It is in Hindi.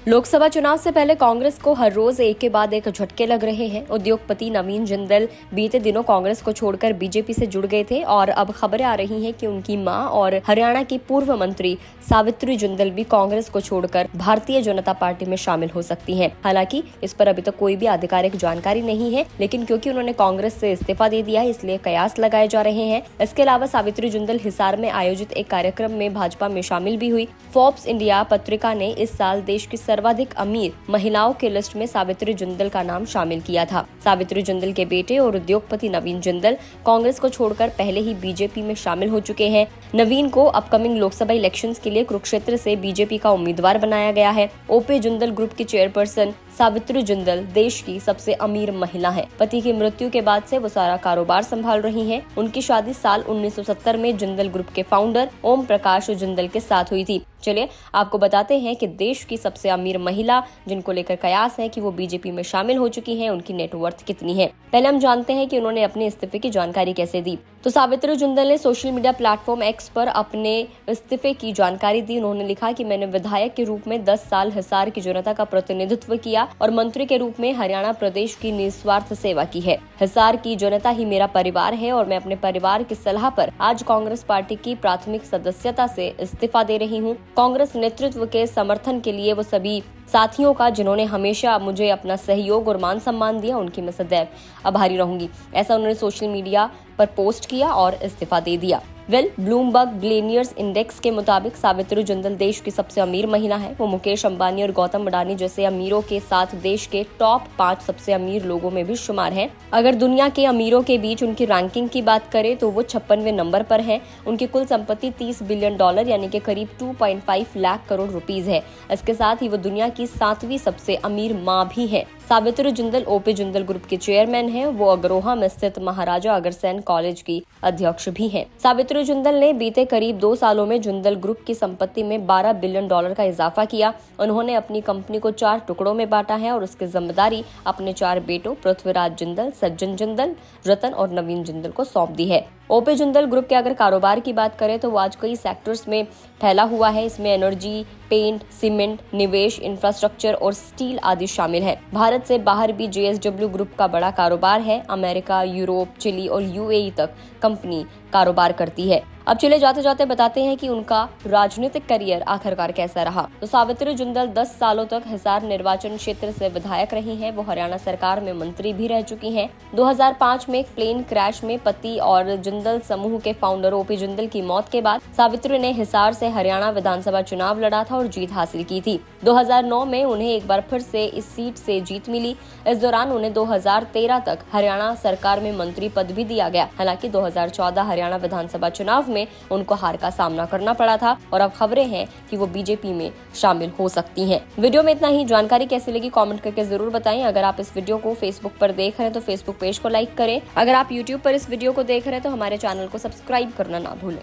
लोकसभा चुनाव से पहले कांग्रेस को हर रोज एक के बाद एक झटके लग रहे हैं। उद्योगपति नवीन जिंदल बीते दिनों कांग्रेस को छोड़कर बीजेपी से जुड़ गए थे और अब खबरें आ रही हैं कि उनकी मां और हरियाणा की पूर्व मंत्री सावित्री जिंदल भी कांग्रेस को छोड़कर भारतीय जनता पार्टी में शामिल हो सकती हैं। हालांकि इस पर अभी तक कोई भी आधिकारिक जानकारी नहीं है, लेकिन क्योंकि उन्होंने कांग्रेस से इस्तीफा दे दिया है इसलिए कयास लगाए जा रहे हैं। इसके अलावा सावित्री जिंदल हिसार में आयोजित एक कार्यक्रम में भाजपा में शामिल भी हुई। फोर्ब्स इंडिया पत्रिका ने इस साल देश की सर्वाधिक अमीर महिलाओं के लिस्ट में सावित्री जिंदल का नाम शामिल किया था। सावित्री जिंदल के बेटे और उद्योगपति नवीन जिंदल कांग्रेस को छोड़कर पहले ही बीजेपी में शामिल हो चुके हैं। नवीन को अपकमिंग लोकसभा इलेक्शंस के लिए कुरुक्षेत्र से बीजेपी का उम्मीदवार बनाया गया है। ओपी जिंदल ग्रुप की चेयरपर्सन सावित्री जिंदल देश की सबसे अमीर महिला है। पति की मृत्यु के बाद से वो सारा कारोबार संभाल रही हैं। उनकी शादी साल 1970 में जिंदल ग्रुप के फाउंडर ओम प्रकाश जिंदल के साथ हुई थी। चलिए आपको बताते हैं कि देश की सबसे अमीर महिला जिनको लेकर कयास है कि वो बीजेपी में शामिल हो चुकी हैं, उनकी नेटवर्थ कितनी है। पहले हम जानते हैं कि उन्होंने अपने इस्तीफे की जानकारी कैसे दी। तो सावित्री जिंदल ने सोशल मीडिया प्लेटफॉर्म एक्स पर अपने इस्तीफे की जानकारी दी। उन्होंने लिखा कि मैंने विधायक के रूप में 10 साल हिसार की जनता का प्रतिनिधित्व किया और मंत्री के रूप में हरियाणा प्रदेश की निस्वार्थ सेवा की है। हिसार की जनता ही मेरा परिवार है और मैं अपने परिवार की सलाह पर आज कांग्रेस पार्टी की प्राथमिक सदस्यता से इस्तीफा दे रही हूँ। कांग्रेस नेतृत्व के समर्थन के लिए वो सभी साथियों का जिन्होंने हमेशा मुझे अपना सहयोग और मान सम्मान दिया, उनकी मैं सदैव आभारी रहूंगी। ऐसा उन्होंने सोशल मीडिया पर पोस्ट किया और इस्तीफा दे दिया। ब्लूमबर्ग बिलियनियर्स इंडेक्स के मुताबिक सावित्री जिंदल देश की सबसे अमीर महिला है। वो मुकेश अंबानी और गौतम अडानी जैसे अमीरों के साथ देश के टॉप 5 सबसे अमीर लोगों में भी शुमार है। अगर दुनिया के अमीरों के बीच उनकी रैंकिंग की बात करें तो वो 56वें नंबर पर है। उनकी कुल संपत्ति $30 बिलियन यानी कि करीब 2.5 लाख करोड़ रुपीस है। इसके साथ ही वो दुनिया की 7वीं सबसे अमीर मां भी है। सावित्री जिंदल ओपी जिंदल ग्रुप के चेयरमैन हैं। वो अग्रोहा में स्थित महाराजा अग्रसेन कॉलेज की अध्यक्ष भी हैं। सावित्री जिंदल ने बीते करीब 2 सालों में जिंदल ग्रुप की संपत्ति में $12 बिलियन का इजाफा किया। उन्होंने अपनी कंपनी को 4 टुकड़ों में बांटा है और उसकी जिम्मेदारी अपने 4 बेटों पृथ्वीराज जिंदल, सज्जन जिंदल, रतन और नवीन जिंदल को सौंप दी है। ओपी जिंदल ग्रुप के अगर कारोबार की बात करें तो वो आज कई सेक्टर्स में फैला हुआ है। इसमें एनर्जी, पेंट, सीमेंट, निवेश, इंफ्रास्ट्रक्चर और स्टील आदि शामिल है। भारत से बाहर भी JSW ग्रुप का बड़ा कारोबार है। अमेरिका, यूरोप, चिली और UAE तक कंपनी कारोबार करती है। अब चले जाते जाते बताते हैं कि उनका राजनीतिक करियर आखिरकार कैसा रहा। तो सावित्री जिंदल 10 सालों तक हिसार निर्वाचन क्षेत्र से विधायक रही हैं। वो हरियाणा सरकार में मंत्री भी रह चुकी हैं। 2005 में एक प्लेन क्रैश में पति और जिंदल समूह के फाउंडर ओपी जिंदल की मौत के बाद सावित्री ने हिसार से हरियाणा विधानसभा चुनाव लड़ा था और जीत हासिल की थी। 2009 में उन्हें एक बार फिर से इस सीट से जीत मिली। इस दौरान उन्हें 2013 तक हरियाणा सरकार में मंत्री पद भी दिया गया। हालांकि 2014 हरियाणा विधानसभा चुनाव में उनको हार का सामना करना पड़ा था और अब खबरें हैं कि वो बीजेपी में शामिल हो सकती हैं। वीडियो में इतना ही। जानकारी कैसी लगी कमेंट करके जरूर बताएं। अगर आप इस वीडियो को फेसबुक पर देख रहे हैं तो फेसबुक पेज को लाइक करें। अगर आप यूट्यूब पर इस वीडियो को देख रहे हैं तो हमारे चैनल को सब्सक्राइब करना ना भूलें।